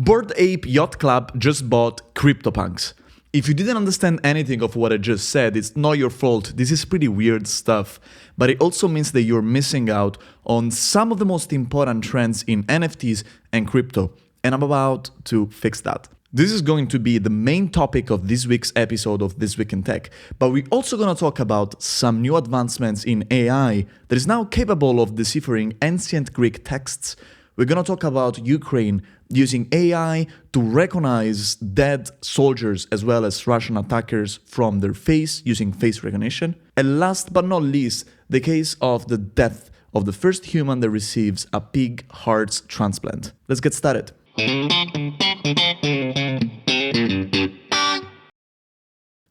Bored Ape Yacht Club just bought CryptoPunks. If you didn't understand anything of what I just said, it's not your fault. This is pretty weird stuff, but it also means that you're missing out on some of the most important trends in NFTs and crypto, and I'm about to fix that. This is going to be the main topic of this week's episode of This Week in Tech, but we're also going to talk about some new advancements in AI that is now capable of deciphering ancient Greek texts. We're going to talk about Ukraine using AI to recognize dead soldiers as well as Russian attackers from their face using face recognition. And last but not least, the case of the death of the first human that receives a pig heart transplant. Let's get started.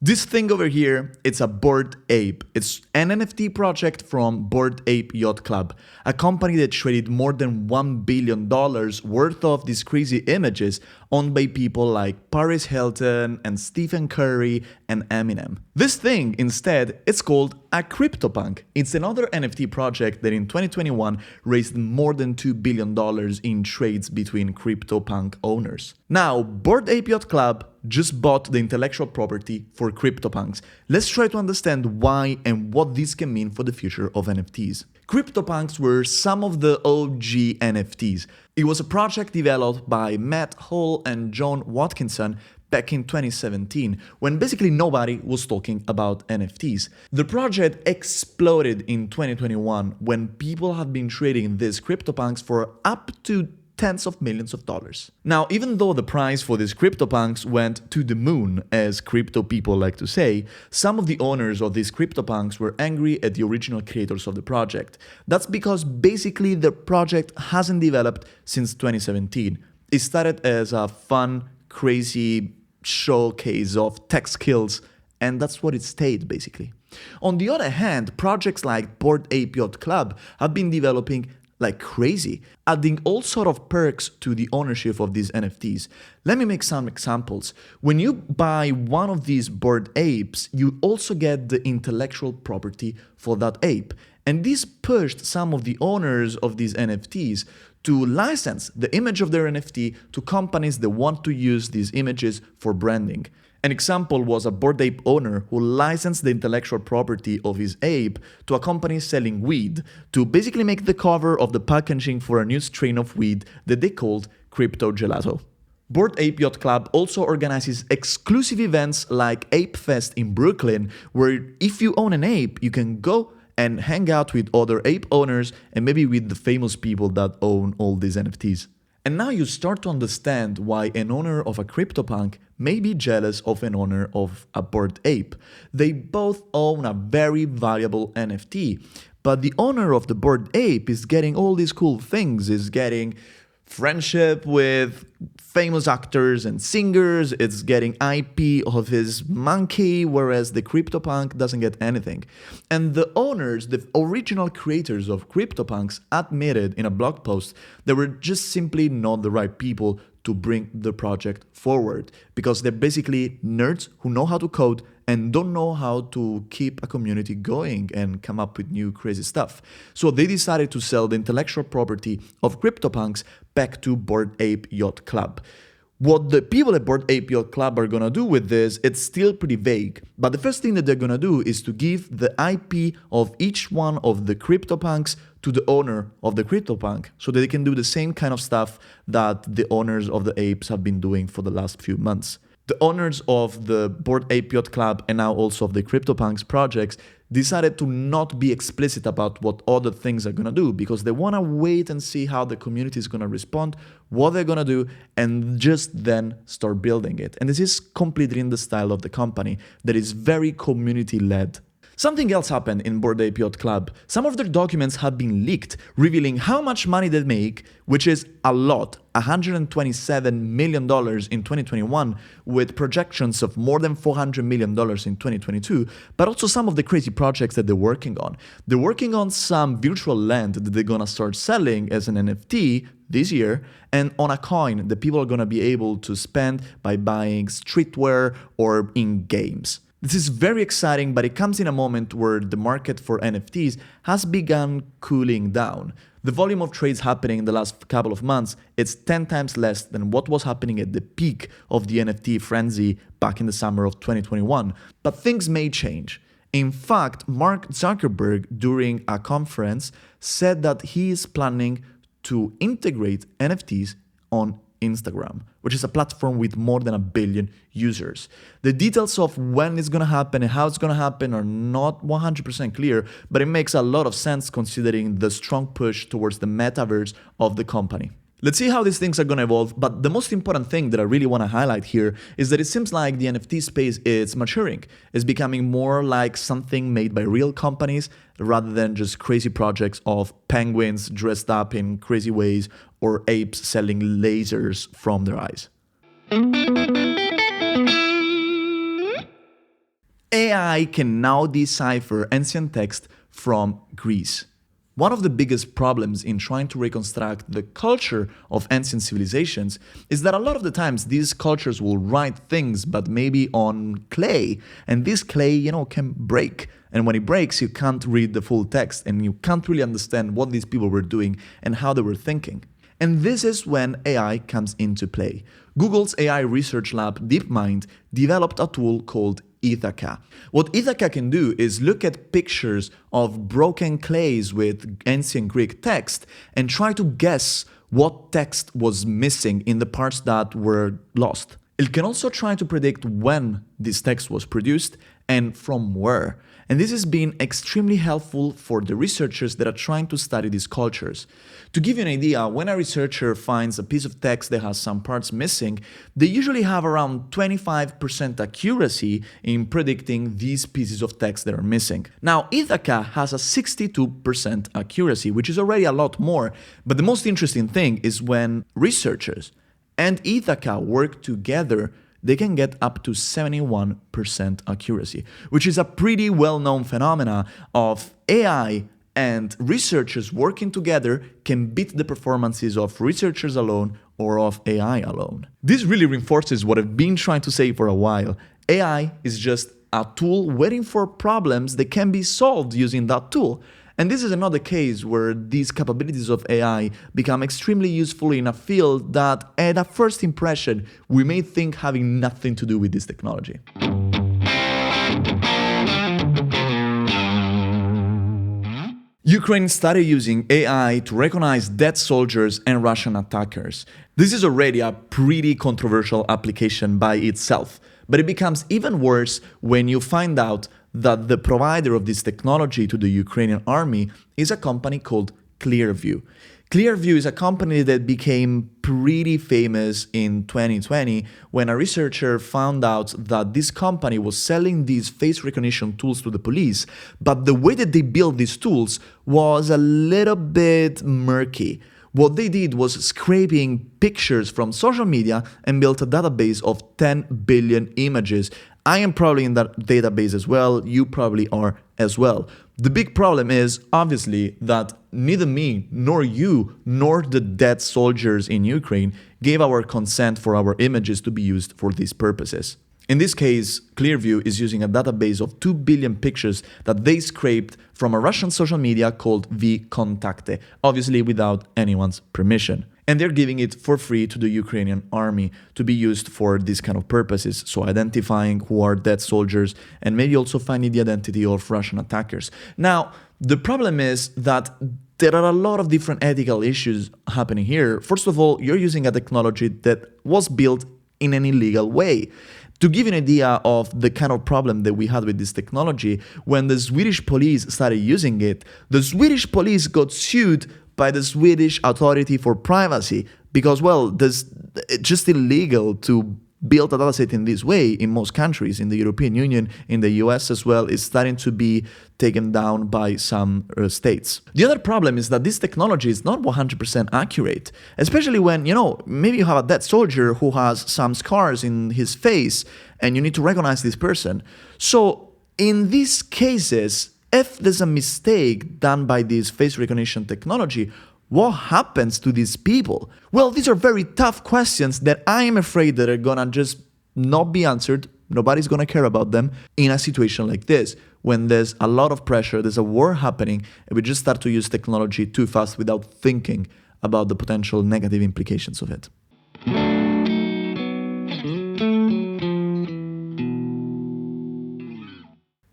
This thing over here, it's a Bored Ape. It's an NFT project from Bored Ape Yacht Club, a company that traded more than $1 billion worth of these crazy images owned by people like Paris Hilton and Stephen Curry and Eminem. This thing, instead, it's called a CryptoPunk. It's another NFT project that in 2021 raised more than $2 billion in trades between CryptoPunk owners. Now, Bored Ape Yacht Club just bought the intellectual property for CryptoPunks. Let's try to understand why and what this can mean for the future of NFTs. CryptoPunks were some of the OG NFTs. It was a project developed by Matt Hall and John Watkinson back in 2017, when basically nobody was talking about NFTs. The project exploded in 2021 when people have been trading these CryptoPunks for up to tens of millions of dollars. Now, even though the price for these CryptoPunks went to the moon, as crypto people like to say, some of the owners of these CryptoPunks were angry at the original creators of the project. That's because basically the project hasn't developed since 2017. It started as a fun, crazy showcase of tech skills, and that's what it stayed basically. On the other hand, projects like Bored Ape Yacht Club have been developing like crazy, adding all sort of perks to the ownership of these NFTs. Let me make some examples. When you buy one of these Bored Apes, you also get the intellectual property for that ape. And this pushed some of the owners of these NFTs to license the image of their NFT to companies that want to use these images for branding. An example was a Bored Ape owner who licensed the intellectual property of his ape to a company selling weed to basically make the cover of the packaging for a new strain of weed that they called Crypto Gelato. Bored Ape Yacht Club also organizes exclusive events like Ape Fest in Brooklyn, where if you own an ape, you can go and hang out with other ape owners and maybe with the famous people that own all these NFTs. And now you start to understand why an owner of a CryptoPunk may be jealous of an owner of a Bored Ape. They both own a very valuable NFT, but the owner of the Bored Ape is getting all these cool things, is getting friendship with famous actors and singers, it's getting IP of his monkey, whereas the CryptoPunk doesn't get anything. And the owners, the original creators of CryptoPunks, admitted in a blog post they were just simply not the right people to bring the project forward, because they're basically nerds who know how to code and don't know how to keep a community going and come up with new crazy stuff. So they decided to sell the intellectual property of CryptoPunks back to Bored Ape Yacht Club. What the people at Bored Ape Yacht Club are gonna do with this, it's still pretty vague. But the first thing that they're gonna do is to give the IP of each one of the CryptoPunks to the owner of the CryptoPunk, so that they can do the same kind of stuff that the owners of the apes have been doing for the last few months. The owners of the Bored Ape Yacht Club and now also of the CryptoPunks projects decided to not be explicit about what other things are gonna do, because they wanna wait and see how the community is gonna respond, what they're gonna do, and just then start building it. And this is completely in the style of the company that is very community-led. Something else happened in Bored Ape Yacht Club. Some of their documents have been leaked, revealing how much money they make, which is a lot, $127 million in 2021, with projections of more than $400 million in 2022, but also some of the crazy projects that they're working on. They're working on some virtual land that they're gonna start selling as an NFT this year, and on a coin that people are gonna be able to spend by buying streetwear or in games. This is very exciting, but it comes in a moment where the market for NFTs has begun cooling down. The volume of trades happening in the last couple of months, it's 10 times less than what was happening at the peak of the NFT frenzy back in the summer of 2021. But things may change. In fact, Mark Zuckerberg, during a conference, said that he is planning to integrate NFTs on Instagram, which is a platform with more than 1 billion users. The details of when it's going to happen and how it's going to happen are not 100% clear, but it makes a lot of sense considering the strong push towards the metaverse of the company. Let's see how these things are going to evolve, but the most important thing that I really want to highlight here is that it seems like the NFT space is maturing. It's becoming more like something made by real companies rather than just crazy projects of penguins dressed up in crazy ways or apes selling lasers from their eyes. AI can now decipher ancient text from Greece. One of the biggest problems in trying to reconstruct the culture of ancient civilizations is that a lot of the times these cultures will write things but maybe on clay, and this clay, can break. And when it breaks, you can't read the full text and you can't really understand what these people were doing and how they were thinking. And this is when AI comes into play. Google's AI research lab DeepMind developed a tool called Ithaca. What Ithaca can do is look at pictures of broken clays with ancient Greek text and try to guess what text was missing in the parts that were lost. It can also try to predict when this text was produced and from where. And this has been extremely helpful for the researchers that are trying to study these cultures. To give you an idea, when a researcher finds a piece of text that has some parts missing, they usually have around 25% accuracy in predicting these pieces of text that are missing. Now, Ithaca has a 62% accuracy, which is already a lot more. But the most interesting thing is when researchers and Ithaca work together, they can get up to 71% accuracy, which is a pretty well-known phenomena of AI and researchers working together can beat the performances of researchers alone or of AI alone. This really reinforces what I've been trying to say for a while. AI is just a tool waiting for problems that can be solved using that tool. And this is another case where these capabilities of AI become extremely useful in a field that, at a first impression, we may think having nothing to do with this technology. Ukraine started using AI to recognize dead soldiers and Russian attackers. This is already a pretty controversial application by itself, but it becomes even worse when you find out that the provider of this technology to the Ukrainian army is a company called Clearview. Clearview is a company that became pretty famous in 2020 when a researcher found out that this company was selling these face recognition tools to the police, but the way that they built these tools was a little bit murky. What they did was scraping pictures from social media and built a database of 10 billion images. I am probably in that database as well, you probably are as well. The big problem is, obviously, that neither me, nor you, nor the dead soldiers in Ukraine gave our consent for our images to be used for these purposes. In this case, Clearview is using a database of 2 billion pictures that they scraped from a Russian social media called VKontakte, obviously without anyone's permission. And they're giving it for free to the Ukrainian army to be used for these kind of purposes, so identifying who are dead soldiers and maybe also finding the identity of Russian attackers. Now, the problem is that there are a lot of different ethical issues happening here. First of all, you're using a technology that was built in an illegal way. To give you an idea of the kind of problem that we had with this technology, when the Swedish police started using it, the Swedish police got sued by the Swedish Authority for Privacy because, well, it's just illegal to build a dataset in this way in most countries, in the European Union, in the US as well. It's starting to be taken down by some states. The other problem is that this technology is not 100% accurate, especially when, maybe you have a dead soldier who has some scars in his face and you need to recognize this person. So in these cases, if there's a mistake done by this face recognition technology, what happens to these people? Well, these are very tough questions that I am afraid that are gonna just not be answered Nobody's gonna care about them in a situation like this, when there's a lot of pressure, there's a war happening, and we just start to use technology too fast without thinking about the potential negative implications of it.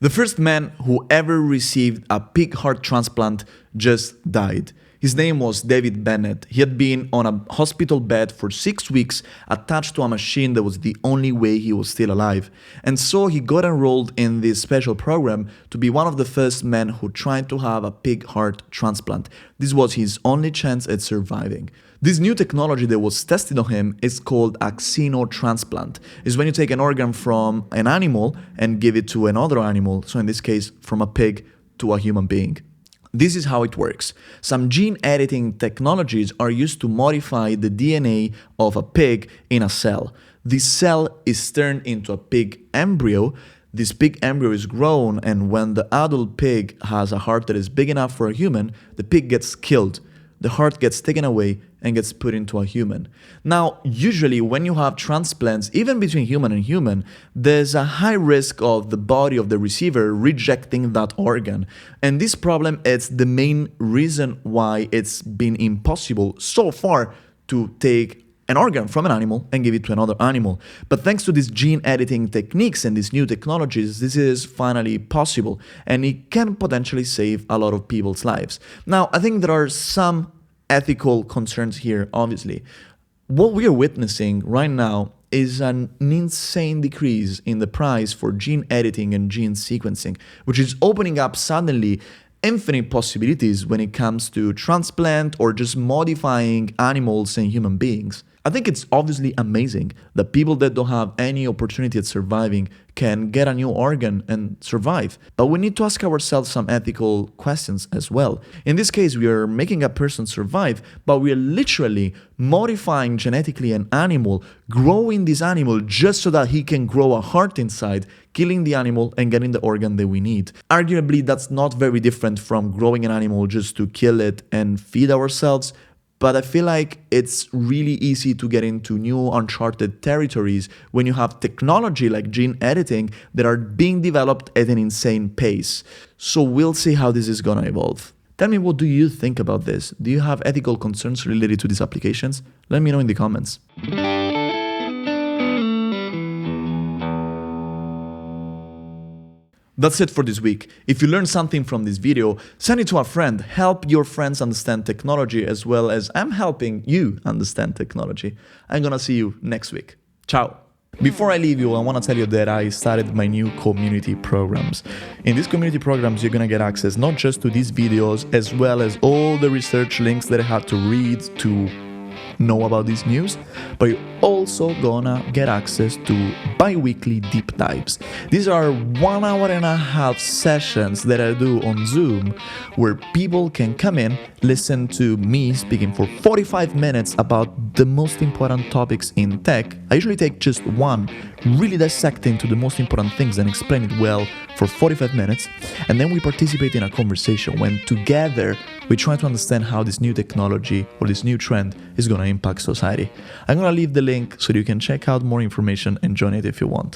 The first man who ever received a pig heart transplant just died. His name was David Bennett. He had been on a hospital bed for 6 weeks, attached to a machine that was the only way he was still alive. And so he got enrolled in this special program to be one of the first men who tried to have a pig heart transplant. This was his only chance at surviving. This new technology that was tested on him is called a xenotransplant. It's when you take an organ from an animal and give it to another animal, so in this case from a pig to a human being. This is how it works. Some gene editing technologies are used to modify the DNA of a pig in a cell. This cell is turned into a pig embryo. This pig embryo is grown, and when the adult pig has a heart that is big enough for a human, the pig gets killed. The heart gets taken away and gets put into a human. Now, usually when you have transplants, even between human and human, there's a high risk of the body of the receiver rejecting that organ. And this problem is the main reason why it's been impossible so far to take an organ from an animal and give it to another animal. But thanks to these gene editing techniques and these new technologies, this is finally possible, and it can potentially save a lot of people's lives. Now, I think there are some ethical concerns here, obviously. What we are witnessing right now is an insane decrease in the price for gene editing and gene sequencing, which is opening up suddenly infinite possibilities when it comes to transplant or just modifying animals and human beings. I think it's obviously amazing that people that don't have any opportunity at surviving can get a new organ and survive. But we need to ask ourselves some ethical questions as well. In this case, we are making a person survive, but we are literally modifying genetically an animal, growing this animal just so that he can grow a heart inside, killing the animal and getting the organ that we need. Arguably, that's not very different from growing an animal just to kill it and feed ourselves. But I feel like it's really easy to get into new uncharted territories when you have technology like gene editing that are being developed at an insane pace. So we'll see how this is gonna evolve. Tell me, what do you think about this? Do you have ethical concerns related to these applications? Let me know in the comments. That's it for this week. If you learned something from this video, send it to a friend. Help your friends understand technology as well as I'm helping you understand technology. I'm gonna see you next week. Ciao. Before I leave you, I want to tell you that I started my new community programs. In these community programs, you're going to get access not just to these videos, as well as all the research links that I had to read to know about this news, but you're also gonna get access to bi-weekly deep dives. These are 1.5 hour sessions that I do on Zoom where people can come in, listen to me speaking for 45 minutes about the most important topics in tech. I usually take just one, really dissect into the most important things and explain it well for 45 minutes, and then we participate in a conversation when together we try to understand how this new technology or this new trend is going to impact society. I'm going to leave the link so you can check out more information and join it if you want.